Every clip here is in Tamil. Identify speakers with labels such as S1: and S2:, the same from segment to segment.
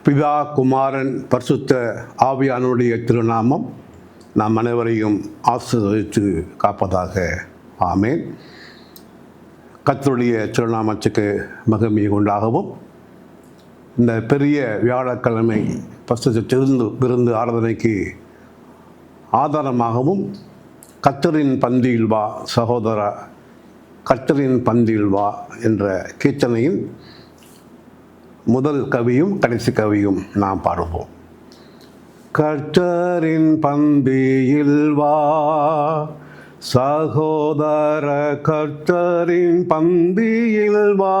S1: பிதா, குமாரன், பரிசுத்த ஆவியானுடைய திருநாமம் நாம் அனைவரையும் ஆசீர்வதித்து காப்பதாக. ஆமேன். கர்த்தருடைய திருநாமத்துக்கு மகிமை உண்டாகவும், இந்த பெரிய வியாழக்கிழமை பரிசுத்த விருந்து ஆராதனைக்கு ஆதாரமாகவும் கர்த்தரின் பந்தியில் வா சகோதரா, கர்த்தரின் பந்தியில் வா என்ற கீர்த்தனையின் முதல் கவியும் கடைசி கவியும் நாம் பாடுவோம். கர்த்தரின் பந்தியில் வா சகோதர, கர்த்தரின் பந்தியில் வா,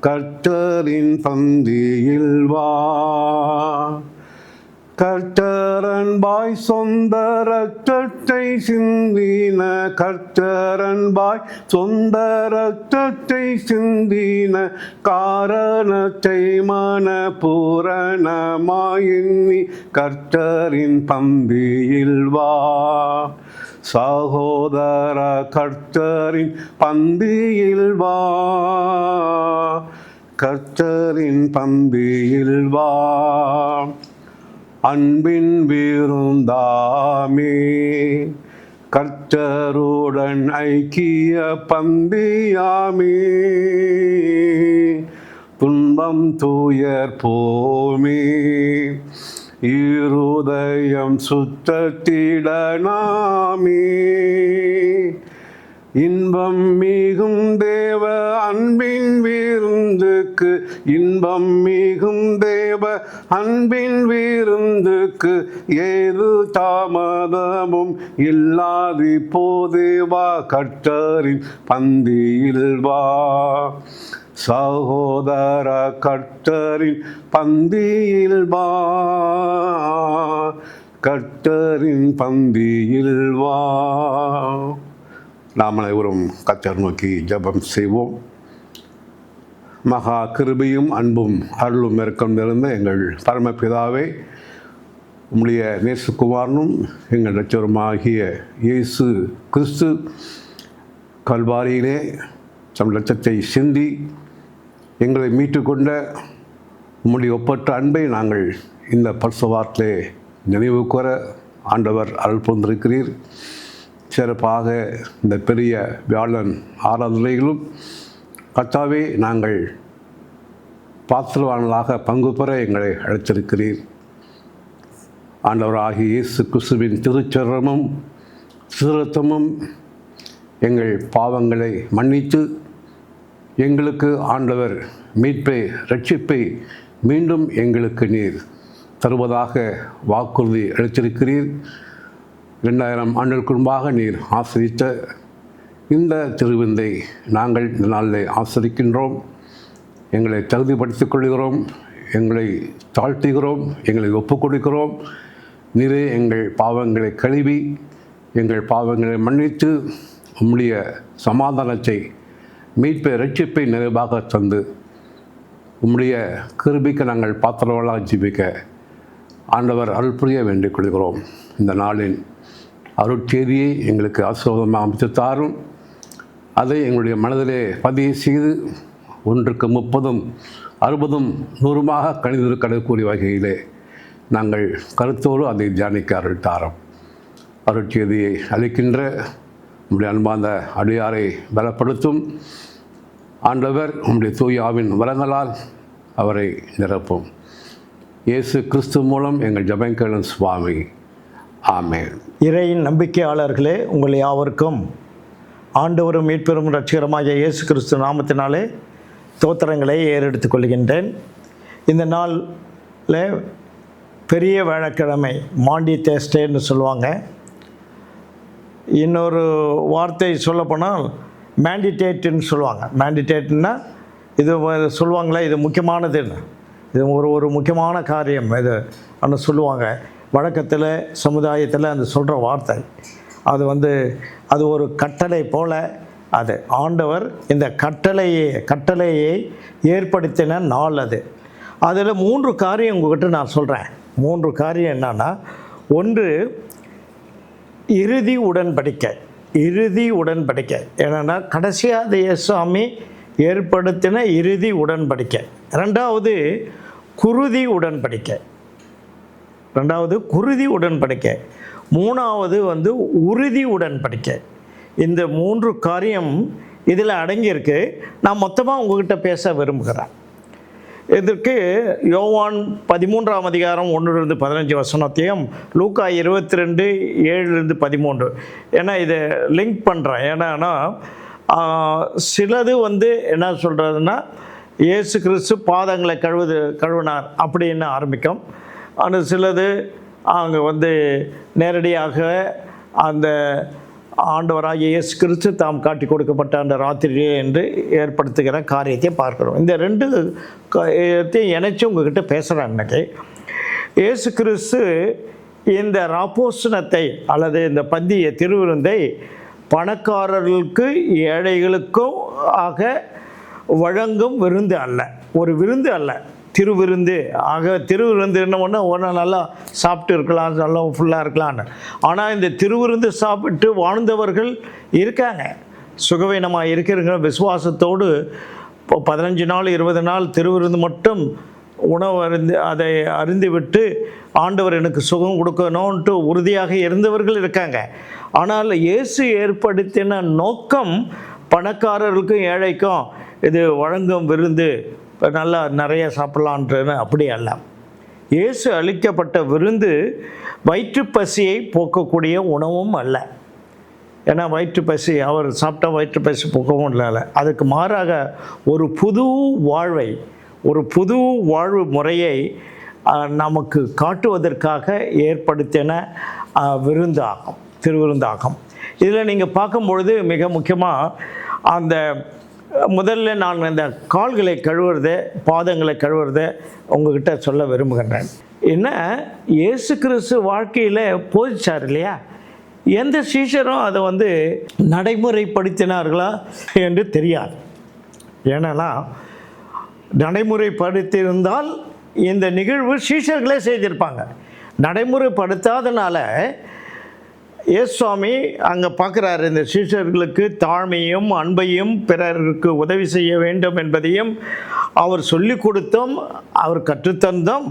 S1: கர்த்தரின் பந்தியில் வா. கர்த்தரன்பாய் சொந்த ரத்தத்தை சிந்தின, கர்த்தரன்பாய் சொந்த ரத்தத்தை சிந்தின காரணத்தை மனப்பூரணமாயின்னி கர்த்தரின் பந்தியில் வா சகோதர, கர்த்தரின் பந்தியில் வா, கர்த்தரின் பந்தியில் வா. அன்பின் விருந்தாமே, கர்த்தருடன் ஐக்கிய பந்தியாமே, துன்பம் துயர் போமே, இருதயம் சுத்தத்திடனாமே. இன்பம் மிகும் தேவ அன்பின் விருந்துக்கு, இன்பம் மிகும் தேவ அன்பின் விருந்துக்கு ஏது தாமதமும் இல்லாதி போதே வா கர்த்தரின் பந்தியில் வா சகோதர, கர்த்தரின் பந்தியில் வா, கர்த்தரின் பந்தியில் வா. நாம் அனைவரும் கர்த்தர் நோக்கி ஜெபம் செய்வோம். மகா கிருபையும் அன்பும் அருளும் இரக்கம் நிறைந்த எங்கள் பரமபிதாவே, உம்முடைய நேசகுமாரனும் எங்கள் இரட்சகருமாகிய இயேசு கிறிஸ்து கல்வாரியிலே தம் இரத்தத்தை சிந்தி எங்களை மீட்டுக்கொண்ட உம்முடைய ஒப்பற்ற அன்பை நாங்கள் இந்த பரிசுவார்த்திலே நினைவு கூற ஆண்டவர் அருள் புரிந்திருக்கிறீர். சிறப்பாக இந்த பெரிய வியாழன் ஆராதனைகளும் கர்த்தாவே நாங்கள் பாத்திரவான்களாக பங்கு பெற எங்களை அழைத்திருக்கிறீர். ஆண்டவராகிய இயேசு கிறிஸ்துவின் திருச்சரமும் திருரத்தமும் எங்கள் பாவங்களை மன்னித்து எங்களுக்கு ஆண்டவர் மீட்பை ரட்சிப்பை மீண்டும் எங்களுக்கு நீர் தருவதாக வாக்குறுதி அளித்திருக்கிறீர். 2000 ஆண்டுகளுக்கு முன்பாக நீர் ஆசிரித்த இந்த திருவிந்தை நாங்கள் இந்த நாளில் ஆசிரிக்கின்றோம். எங்களை தகுதிப்படுத்திக் கொள்கிறோம், எங்களை தாழ்த்துகிறோம், எங்களை ஒப்புக் கொடுக்கிறோம். நீரே எங்கள் பாவங்களை கழுவி எங்கள் பாவங்களை மன்னித்து உம்முடைய சமாதானத்தை மீட்பை ரட்சிப்பை நிறைவாக தந்து உம்முடைய கிருபைக்கு நாங்கள் பாத்திரவளாக ஜீவிக்க ஆண்டவர் அருள் புரிய வேண்டிக் கொள்கிறோம். இந்த நாளின் அருட்செய்தியை எங்களுக்கு ஆசீர்வாதமாக அமைத்து தாரும். அதை எங்களுடைய மனதிலே பதிவு செய்து 1க்கு 30, 60, 100 கணிதக்கூடிய வகையிலே நாங்கள் கருத்தோடு அதை தியானிக்க அருள் தாரும். அருட்செய்தியை அளிக்கின்ற உம்முடைய அன்பார்ந்த அடியாரை பலப்படுத்தும் ஆண்டவர். உம்முடைய தூய ஆவின் வரங்களால் அவரை நிரப்பும். இயேசு கிறிஸ்து மூலம் எங்கள் ஜெபம் சுவாமி. ஆமென்.
S2: இறையின் நம்பிக்கையாளர்களே, உங்கள் யாவருக்கும் ஆண்டவரும் மீட்பெரும் இரட்சகருமாகிய இயேசு கிறிஸ்து நாமத்தினாலே தோத்திரங்களை ஏறெடுத்துக் கொள்கின்றேன். இந்த நாளில் பெரிய வியாழக்கிழமை, மாண்டி தேஸ்டேன்னு சொல்லுவாங்க. இன்னொரு வார்த்தை சொல்லப்போனால் மேண்டிடேட்டுன்னு சொல்லுவாங்க. மேண்டிடேட்னா இது சொல்லுவாங்களே, இது முக்கியமானதுன்னு, இது ஒரு முக்கியமான காரியம் இது அன்னு சொல்லுவாங்க. வழக்கத்தில் சமுதாயத்தில் அந்த சொல்கிற வார்த்தை அது ஒரு கட்டளை போல். அது ஆண்டவர் இந்த கட்டளையை ஏற்படுத்தின நாள் அது. அதில் 3 காரியம் உங்கள்கிட்ட நான் சொல்கிறேன். 3 காரியம் என்னன்னா, ஒன்று இறுதி உடன்படிக்கை. என்னென்னா கடைசியாக இயேசுசாமி ஏற்படுத்தின இறுதி உடன்படிக்கை. ரெண்டாவது குருதி உடன்படிக்கை, மூணாவது உறுதி உடன்படிக்கை. இந்த 3 காரியம் இதில் அடங்கியிருக்கு. நான் மொத்தமாக உங்ககிட்ட பேச விரும்புகிறேன். இதற்கு யோவான் 13ஆம் அதிகாரம் 1-15 வசனத்தையும், லூக்கா 22 7-13, ஏன்னா இதை லிங்க் பண்ணுறேன். ஏன்னா சிலது என்ன சொல்கிறதுன்னா, இயேசு கிறிஸ்து பாதங்களை கழுவினார் அப்படின்னு ஆரம்பிக்கும். ஆனால் சிலது அங்கே நேரடியாக அந்த ஆண்டவராகிய இயேசு கிறிஸ்து தாம் காட்டி கொடுக்கப்பட்ட அந்த ராத்திரியே என்று ஏற்படுத்துகிற காரியத்தை பார்க்கிறோம். இந்த 2 காரியத்தையும் இணைச்சி உங்ககிட்ட பேசுகிறேன். இன்னைக்கு இயேசு கிறிஸ்து இந்த ராப்போசனத்தை அல்லது இந்த பந்திய திருவிருந்தை பணக்காரர்களுக்கு ஏழைகளுக்கும் ஆக வழங்கும் விருந்து அல்ல, ஒரு விருந்து அல்ல, திருவிருந்து. ஆக திருவிருந்து என்ன பண்ணால் ஒன்று நல்லா சாப்பிட்டு இருக்கலாம், நல்லா ஃபுல்லாக இருக்கலான்னு. ஆனால் இந்த திருவிருந்து சாப்பிட்டு வாழ்ந்தவர்கள் இருக்காங்க, சுகவீனமாக இருக்கிறவங்க விசுவாசத்தோடு 15 நாள் 20 நாள் திருவிருந்து மட்டும் உணவு அதை அருந்திவிட்டு ஆண்டவர் எனக்கு சுகம் கொடுக்கணும்ன்ட்டு உறுதியாக இருந்தவர்கள் இருக்காங்க. ஆனால் இயேசு ஏற்படுத்தின நோக்கம் பணக்காரர்களுக்கும் ஏழைக்கும் இது வழங்கும் விருந்து, நல்லா நிறைய சாப்பிட்லான்றது அப்படி அல்ல. இயேசு அளிக்கப்பட்ட விருந்து வயிற்றுப்பசியை போக்கக்கூடிய உணவும் அல்ல. ஏன்னா வயிற்றுப்பசி அவர் சாப்பிட்டா வயிற்றுப்பசி போக்கவும் இல்லை. அதுக்கு மாறாக ஒரு புது வாழ்வு முறையை நமக்கு காட்டுவதற்காக ஏற்படுத்தின விருந்தாகும், திருவிருந்தாகும். இதில் நீங்கள் பார்க்கும்பொழுது மிக முக்கியமாக அந்த முதல்ல நான் இந்த கால்களை கழுவுறதை, பாதங்களை கழுவுறதை உங்ககிட்ட சொல்ல விரும்புகின்றேன். என்ன இயேசு கிறிஸ்து வாழ்க்கையில் போதிச்சார் இல்லையா, எந்த சீஷரும் அதை நடைமுறைப்படுத்தினார்களா என்று தெரியாது. ஏன்னா நடைமுறைப்படுத்தியிருந்தால் இந்த நிகழ்வு சீஷர்களே செய்திருப்பாங்க. நடைமுறைப்படுத்தாதனால இயேசுவாமி அங்கே பார்க்குறாரு, இந்த சீஷர்களுக்கு தாழ்மையும் அன்பையும் பிறருக்கு உதவி செய்ய வேண்டும் என்பதையும் அவர் சொல்லி கொடுத்தோம், அவர் கற்றுத்தந்தோம்.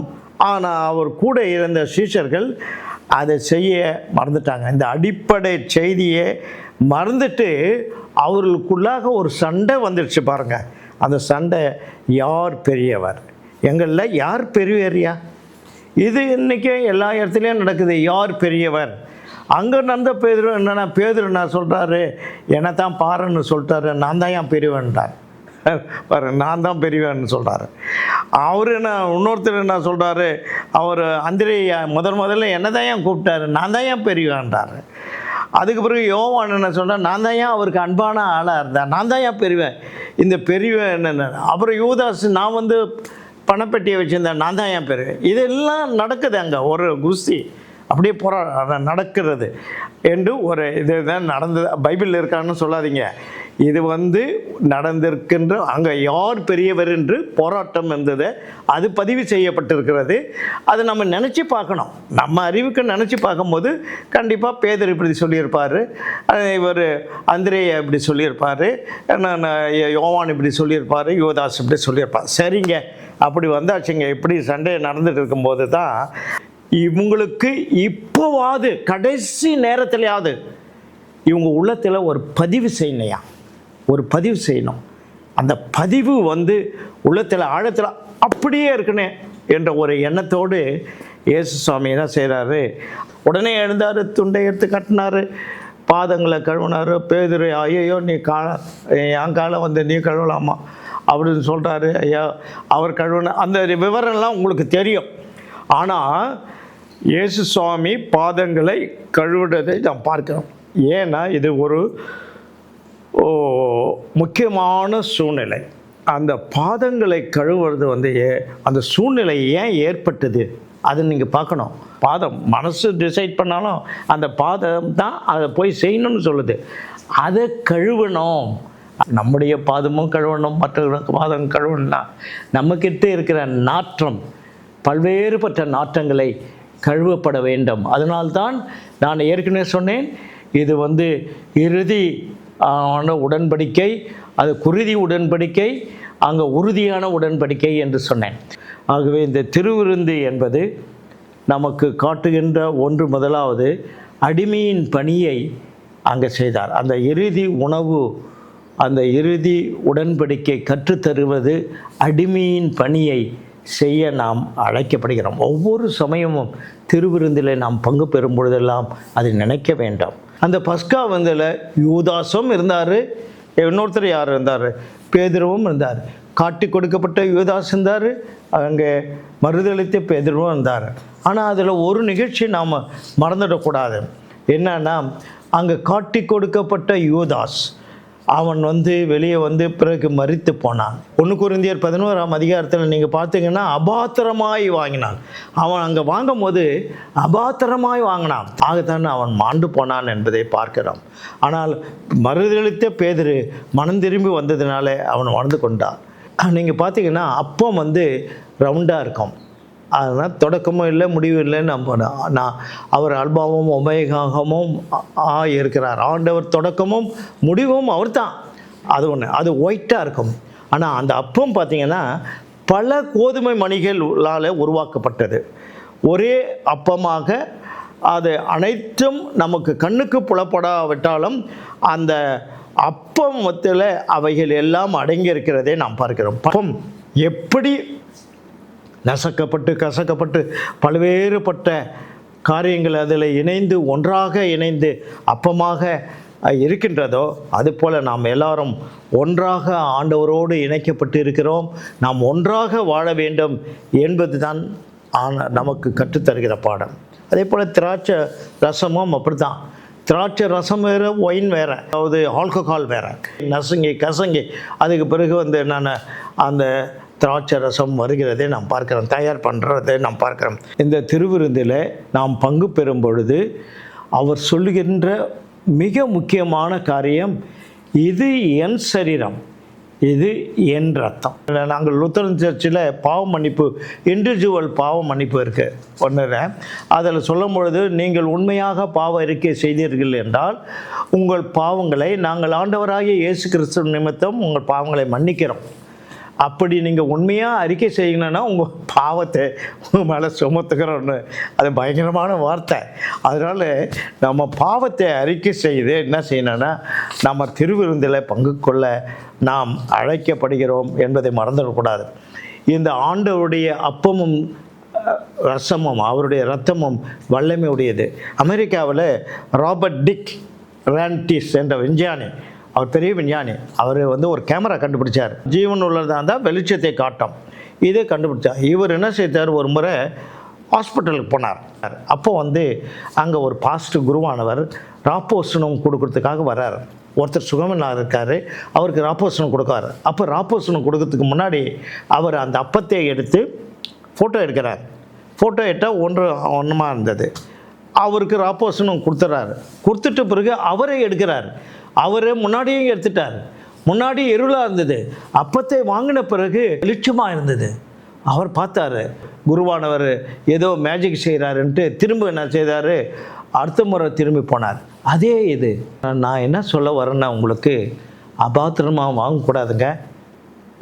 S2: ஆனால் அவர் கூட இருந்த சீஷர்கள் அதை செய்ய மறந்துட்டாங்க. இந்த அடிப்படை செய்தியை மறந்துட்டு அவர்களுக்குள்ளாக ஒரு சண்டை வந்துடுச்சு பாருங்கள். அந்த சண்டை யார் பெரியவர், எங்களில் யார் பெரியவரியா, இது இன்றைக்கி எல்லா இடத்துலையும் நடக்குது. யார் பெரியவர்? அங்கே நடந்த பேதுரு என்னென்னா, பேதுரு நான் சொல்கிறாரு, என்னை தான் பாருன்னு சொல்லிட்டாரு, நான் தான் ஏன் பெரியவன்ட்டார் பாரு, நான் தான் பெரியவன்னு சொல்கிறாரு. அவர் இன்னொருத்தர் என்ன சொல்கிறாரு, அவர் அந்திரேயா முதல்ல என்ன தான் ஏன் கூப்பிட்டாரு, நான் தான் ஏன் பெரியவன்ட்டார். அதுக்கு பிறகு யோவான் என்ன சொல்கிறார், நான் தான் ஏன் அவருக்கு அன்பான ஆளாக இருந்தேன், நான் தான் ஏன் பெரியவன், இந்த பெரியவன் என்னென்ன. அப்புறம் யூதாஸ், நான் பணப்பெட்டியை வச்சுருந்தேன், நான் தான் ஏன் பெரியவன். இதெல்லாம் நடக்குது அங்கே ஒரு குஸ்தி, அப்படியே நடக்கிறது என்று ஒரு இது தான் நடந்தது. பைபிளில் இருக்கான்னு சொல்லாதீங்க, இது நடந்திருக்கின்ற அங்கே யார் பெரியவர் என்று போராட்டம் இருந்தது, அது பதிவு செய்யப்பட்டிருக்கிறது. அது நம்ம நினச்சி பார்க்கணும், நம்ம அறிவுக்கு நினச்சி பார்க்கும்போது கண்டிப்பாக பேதர் இப்படி சொல்லியிருப்பார், இவர் அந்திரேயா இப்படி சொல்லியிருப்பார், யோவான் இப்படி சொல்லியிருப்பார், யோதாஸ் இப்படி சொல்லியிருப்பார். சரிங்க, அப்படி வந்தாச்சுங்க. இப்படி சண்டை நடந்துட்டு இருக்கும்போது தான் இவங்களுக்கு இப்போவாது கடைசி நேரத்திலையாவது இவங்க உள்ளத்தில் ஒரு பதிவு செய்யணையா, ஒரு பதிவு செய்யணும். அந்த பதிவு உள்ளத்தில் ஆழத்தில் அப்படியே இருக்கணும் என்ற ஒரு எண்ணத்தோடு இயேசு சுவாமி என்ன செய்கிறாரு, உடனே எழுந்தார், துண்டை எடுத்து கட்டினார், பாதங்களை கழுவினார். பேதுரு, ஐயோ நீ என் காலம் நீ கழுவலாமா அப்படின்னு சொல்கிறாரு. ஐயா அவர் கழுவின அந்த விவரம்லாம் உங்களுக்கு தெரியும். ஆனால் இயேசு சுவாமி பாதங்களை கழுவுறதை நாம் பார்க்கிறோம். ஏன்னா இது ஒரு முக்கியமான சூழ்நிலை. அந்த பாதங்களை கழுவுறது அந்த சூழ்நிலை ஏன் ஏற்பட்டது அது நீங்கள் பார்க்கணும். பாதம் மனசு டிசைட் பண்ணாலும் அந்த பாதம் தான் அதை போய் செய்யணும்னு சொல்லுது. அதை கழுவணும், நம்முடைய பாதமும் கழுவணும், மற்றவர்களுக்கு பாதம் கழுவணும்னா நம்மக்கிட்ட இருக்கிற நாற்றம், பல்வேறுபட்ட நாற்றங்களை கழுவப்பட வேண்டும். அதனால்தான் நான் ஏற்கனவே சொன்னேன், இது இறுதி உடன்படிக்கை, அது குருதி உடன்படிக்கை. அங்கே உறுதியான உடன்படிக்கை என்று சொன்னேன். ஆகவே இந்த திருவிருந்து என்பது நமக்கு காட்டுகின்ற ஒன்று. முதலாவது, அடிமையின் பணியை அங்கே செய்தார். அந்த இறுதி உணவு, அந்த இறுதி உடன்படிக்கை கற்றுத்தருவது அடிமையின் பணியை செய்ய நாம் அழைக்கப்படுகிறோம். ஒவ்வொரு சமயமும் திருவிருந்தில் நாம் பங்கு பெறும் பொழுதெல்லாம் அதை நினைக்க வேண்டாம். அந்த பஸ்கா வந்தில் யூதாசும் இருந்தார், இன்னொருத்தர் யார் இருந்தார், பேதுருவும் இருந்தார். காட்டி கொடுக்கப்பட்ட யூதாஸ் இருந்தார், அங்கே மறுதளித்த பேதுருவும் இருந்தார். ஆனால் அதில் ஒரு நிகழ்ச்சி நாம் மறந்துடக்கூடாது. என்னன்னா, அங்கே காட்டி கொடுக்கப்பட்ட யூதாஸ் அவன் வெளியே பிறகு மரித்து போனான். 1 கொரிந்தியர் 11ஆம் அதிகாரத்தில் நீங்கள் பார்த்தீங்கன்னா, அபாத்திரமாய் வாங்கினான். அவன் அங்கே வாங்கும் போது அபாத்திரமாய் வாங்கினான், ஆகத்தான் அவன் மாண்டு போனான் என்பதை பார்க்கிறோம். ஆனால் மறுதளித்த பேதுரு மனம் திரும்பி வந்ததுனால அவன் வாழ்ந்து கொண்டான். நீங்கள் பார்த்தீங்கன்னா அப்பம் ரவுண்டாக இருக்கும், அதனால் தொடக்கமும் இல்லை முடிவும் இல்லைன்னு நான் அவர் அல்பாவும் ஒமேகாவும் இருக்கிறார். ஆண்டவர் தொடக்கமும் முடிவும் அவர் தான். அது ஒன்று, அது ஒயிட்டாக இருக்கும். ஆனால் அந்த அப்பம் பார்த்திங்கன்னா பல கோதுமை மணிகளால் உருவாக்கப்பட்டது. ஒரே அப்பமாக அது அனைத்தும் நமக்கு கண்ணுக்கு புலப்படாவிட்டாலும் அந்த அப்பமத்தில் அவைகள் எல்லாம் அடங்கி இருக்கிறதே நாம் பார்க்கிறோம். அப்பம் எப்படி நசக்கப்பட்டு கசக்கப்பட்டு பல்வேறுபட்ட காரியங்கள் அதில் இணைந்து ஒன்றாக இணைந்து அப்பமாக இருக்கின்றதோ, அதுபோல் நாம் எல்லாரும் ஒன்றாக ஆண்டவரோடு இணைக்கப்பட்டு இருக்கிறோம். நாம் ஒன்றாக வாழ வேண்டும் என்பது தான் நமக்கு கற்றுத்தருகிற பாடம். அதே போல் திராட்சை ரசமும் அப்படி தான். திராட்சை ரசம் வேறு, ஒயின் வேறு, அதாவது ஆல்கஹால் வேறு. நசுங்கி கசங்கி அதுக்கு பிறகு என்னென்ன அந்த திராட்சை ரசம் வருகிறதை நாம் பார்க்கிறோம், தயார் பண்ணுறதை நாம் பார்க்கிறோம். இந்த திருவிருந்தில் நாம் பங்கு பெறும் பொழுது அவர் சொல்லுகின்ற மிக முக்கியமான காரியம், இது என் சரீரம், இது என் ரத்தம். நாங்கள் லுத்தரன் சர்ச்சில் பாவ மன்னிப்பு, இண்டிவிஜுவல் பாவ மன்னிப்பு இருக்குது ஒன்று. அதில் சொல்லும் பொழுது, நீங்கள் உண்மையாக பாவ அறிக்கை செய்தீர்கள் என்றால் உங்கள் பாவங்களை நாங்கள் ஆண்டவராகிய இயேசு கிறிஸ்து நிமித்தம் உங்கள் பாவங்களை மன்னிக்கிறோம். அப்படி நீங்கள் உண்மையாக அறிக்கை செய்யணுன்னா உங்கள் பாவத்தை உங்கள் மேலே சுமத்துக்கிறோன்னு, அது பயங்கரமான வார்த்தை. அதனால் நம்ம பாவத்தை அறிக்கை செய்து என்ன செய்யணும்னா, நம்ம திருவிருந்தில் பங்கு கொள்ள நாம் அழைக்கப்படுகிறோம் என்பதை மறந்துடக்கூடாது. இந்த ஆண்டவருடைய அப்பமும் ரசமும் அவருடைய இரத்தமும் வல்லமை உடையது. அமெரிக்காவில் ராபர்ட் டிக் ரான்டிஸ் என்ற விஞ்ஞானி, அவர் பெரிய விஞ்ஞானி, அவர் ஒரு கேமரா கண்டுபிடிச்சார். ஜீவன் உள்ளதாக இருந்தால் வெளிச்சத்தை காட்டும், இதே கண்டுபிடிச்சார். இவர் என்ன செய்தார், ஒரு முறை ஹாஸ்பிட்டலுக்கு போனார். அப்போ அங்கே ஒரு பாஸ்டர் குருவானவர் ராப்போசனம் கொடுக்கறதுக்காக வர்றார். ஒருத்தர் சுகமனாக இருக்கார், அவருக்கு ராப்போசனம் கொடுக்கார். அப்போ ராப்போசனம் கொடுக்கறதுக்கு முன்னாடி அவர் அந்த அப்பத்தை எடுத்து ஃபோட்டோ எடுக்கிறார். ஃபோட்டோ எடுத்தால் ஒன்றுமா இருந்தது. அவருக்கு ராப்போசனம் கொடுத்துட்றாரு. கொடுத்துட்ட பிறகு அவரே எடுக்கிறார். அவரே முன்னாடியே எடுத்துட்டார். முன்னாடி இருளாக இருந்தது, அப்பத்தை வாங்கின பிறகு வெளிச்சமாக இருந்தது. அவர் பார்த்தார், குருவானவர் ஏதோ மேஜிக் செய்கிறாருன்ட்டு திரும்ப என்ன செய்தார், அடுத்த முறை திரும்பி போனார். அதே இது நான் என்ன சொல்ல வரேன்னா, உங்களுக்கு அபாத்திரமாக வாங்கக்கூடாதுங்க.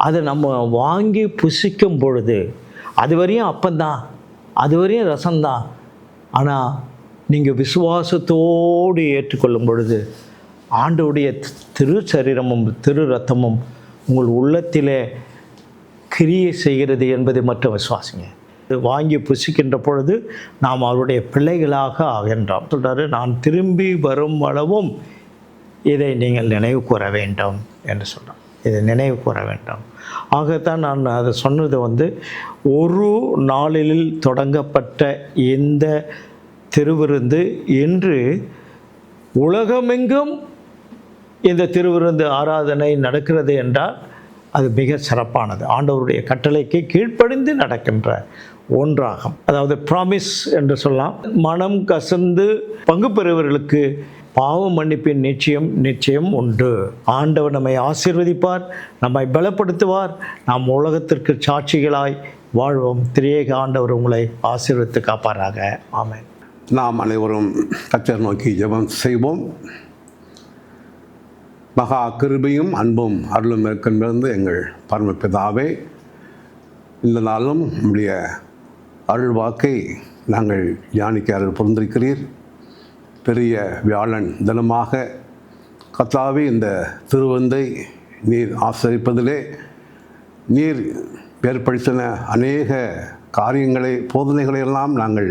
S2: அதை நம்ம வாங்கி புசிக்கும் பொழுது அது வரையும் அப்பந்தான், அது வரையும் ரசம்தான். ஆனால் நீங்கள் விசுவாசத்தோடு ஏற்றுக்கொள்ளும் பொழுது ஆண்டவருடைய திரு சரீரமும் திரு ரத்தமும் உங்கள் உள்ளத்திலே கிரியை செய்கிறது என்பதை மட்டும் விசுவாசிங்க. வாங்கி புசிக்கின்ற பொழுது நாம் அவருடைய பிள்ளைகளாக ஆகின்றோம். சொல்கிறாரு, நான் திரும்பி வரும் அளவும் இதை நீங்கள் நினைவு கூற வேண்டும் என்று சொல்கிறோம். இதை நினைவு கூற வேண்டும். ஆகத்தான் நான் அதை சொன்னது ஒரு நாளில் தொடங்கப்பட்ட இந்த திருவிருந்து இன்று உலகமெங்கும் இந்த திருவிருந்து ஆராதனை நடக்கிறது என்றால் அது மிக சிறப்பானது. ஆண்டவருடைய கட்டளைக்கு கீழ்ப்படிந்து நடக்கின்ற ஒன்றாகும். அதாவது ப்ராமிஸ் என்று சொல்லலாம். மனம் கசந்து பங்கு பெறுவர்களுக்கு பாவ மன்னிப்பின் நிச்சயம் உண்டு. ஆண்டவர் நம்மை ஆசீர்வதிப்பார், நம்மை பலப்படுத்துவார். நாம் உலகத்திற்கு சாட்சிகளாய் வாழ்வோம். திரியேக ஆண்டவர் உங்களை ஆசீர்வதித்து காப்பாராக. ஆமென்.
S1: நாம் அனைவரும் கர்த்தரை நோக்கி ஜெபம் செய்வோம். மகா கிருபையும் அன்பும் அருளும் இருக்கின்றது எங்கள் பரமபிதாவே, இந்த நாளும் நம்முடைய அருள் வாக்கை நாங்கள் தியானிக்க அருள் புரிந்திருக்கிறீர். பெரிய வியாழன் தினமாக கர்த்தாவே, இந்த திருவந்தை நீர் ஆசரிப்பதிலே நீர் ஏற்படுத்தின அநேக காரியங்களை, போதனைகளை எல்லாம் நாங்கள்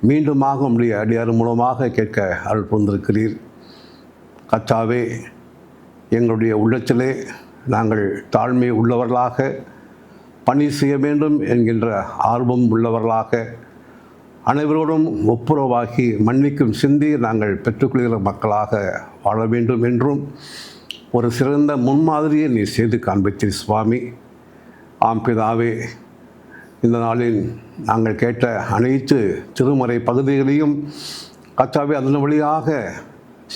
S1: மீண்டுமாக உம்முடைய அடியார் மூலமாக கேட்க அருள் புரிந்திருக்கிறீர். கர்த்தாவே, எங்களுடைய உள்ளத்திலே நாங்கள் தாழ்மை உள்ளவர்களாக, பணி செய்ய வேண்டும் என்கின்ற ஆர்வம் உள்ளவர்களாக, அனைவரோடும் ஒப்புரவாகி மன்னிக்கும் சிந்தி நாங்கள் பெற்றுக்கொள்கிற மக்களாக வாழ வேண்டும் என்றும் ஒரு சிறந்த முன்மாதிரியை நீ செய்து காண்பித்தீர் சுவாமி. ஆம் பிதாவே, இந்த நாளில் நாங்கள் கேட்ட அனைத்து திருமறை பகுதிகளையும் கர்த்தாவே, அதன் வழியாக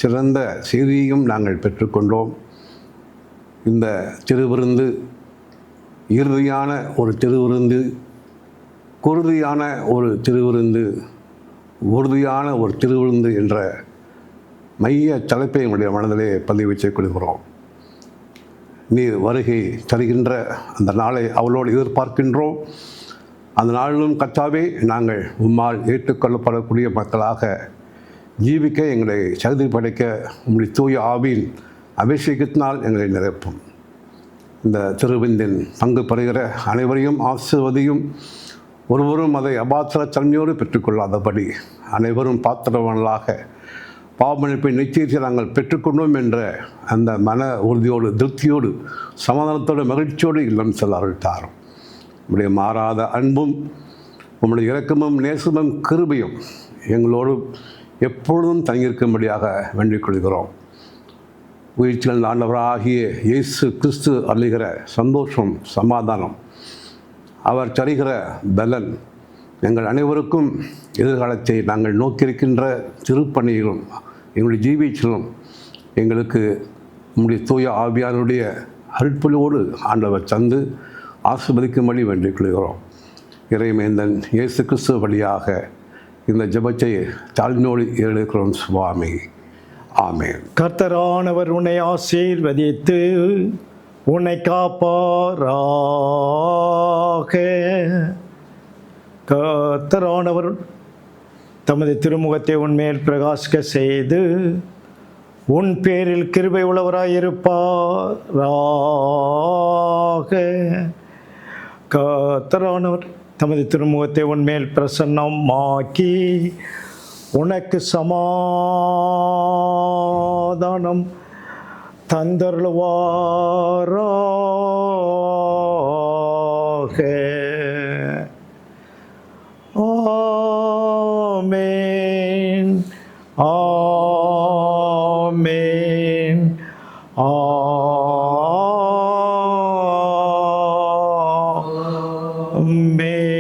S1: சிறந்த செய்தியையும் நாங்கள் பெற்றுக்கொண்டோம். இந்த திருவிருந்து இறுதியான ஒரு திருவிருந்து, குருதியான ஒரு திருவிருந்து, உறுதியான ஒரு திருவிருந்து என்ற மைய தலைப்பை எங்களுடைய மனதிலே பதிவு செய்து கொள்கிறோம். நீர் வருகை தருகின்ற அந்த நாளை அவளோடு எதிர்பார்க்கின்றோம். அந்த நாளிலும் கர்த்தாவே, நாங்கள் உம்மால் ஏற்றுக்கொள்ளப்படக்கூடிய மக்களாக ஜீவிக்க எங்களை சக்தி படைக்க உம்முடைய தூய ஆவியின் அபிஷேகத்தினால் எங்களை நிரப்பும். இந்த திருவிந்தின் பங்கு பெறுகிற அனைவரையும் ஆசிர்வதியும். ஒருவரும் அதை அபாத்திர தன்மையோடு பெற்றுக்கொள்ளாதபடி அனைவரும் பாத்திரவர்களாக பாவமன்னிப்பை நிச்சயத்தை நாங்கள் பெற்றுக்கொண்டோம் என்ற அந்த மன உறுதியோடு, திருப்தியோடு, சமாதானத்தோடு, மகிழ்ச்சியோடு இல்லம் செல்ல அருள் தாரும். உம்முடைய மாறாத அன்பும் உம்முடைய இரக்கமும் நேசமும் கிருபையும் எங்களோடு எப்பொழுதும் தங்கியிருக்கும்படியாக வேண்டிக் கொள்கிறோம். உயிர்த்தெழுந்த ஆண்டவராகிய இயேசு கிறிஸ்து அருளுகிற சந்தோஷம், சமாதானம், அவர் தருகிற பலன் எங்கள் அனைவருக்கும் எதிர்காலத்தை நாங்கள் நோக்கியிருக்கின்ற திருப்பணியிலும் எங்களுடைய ஜீவியத்திலும் எங்களுக்கு நம்முடைய தூய ஆவியாருடைய அருட்பொழிவோடு ஆண்டவர் தந்து ஆசீர்வதிக்கும்படி வேண்டிக் கொள்கிறோம். இறைமைந்தன் இயேசு கிறிஸ்து வழியாக இந்த ஜெபத்தை தாழ்மையோடு ஏறெடுக்கிறோம் சுவாமி. ஆமென்.
S2: கர்த்தரானவர் உன்னை ஆசீர்வதித்து உன்னை காப்பாராக. கர்த்தரானவர் தமது திருமுகத்தை உன்மேல் பிரகாசிக்க செய்து உன் பேரில் கிருபை உள்ளவராயிருப்பாராக. கர்த்தரானவர் தமது திருமுகத்தை உன்மேல் பிரசன்னமாக்கி உனக்கு சமாதானம் தந்தருளுவாராக. ஆமென், ஆமென், ஆமென்.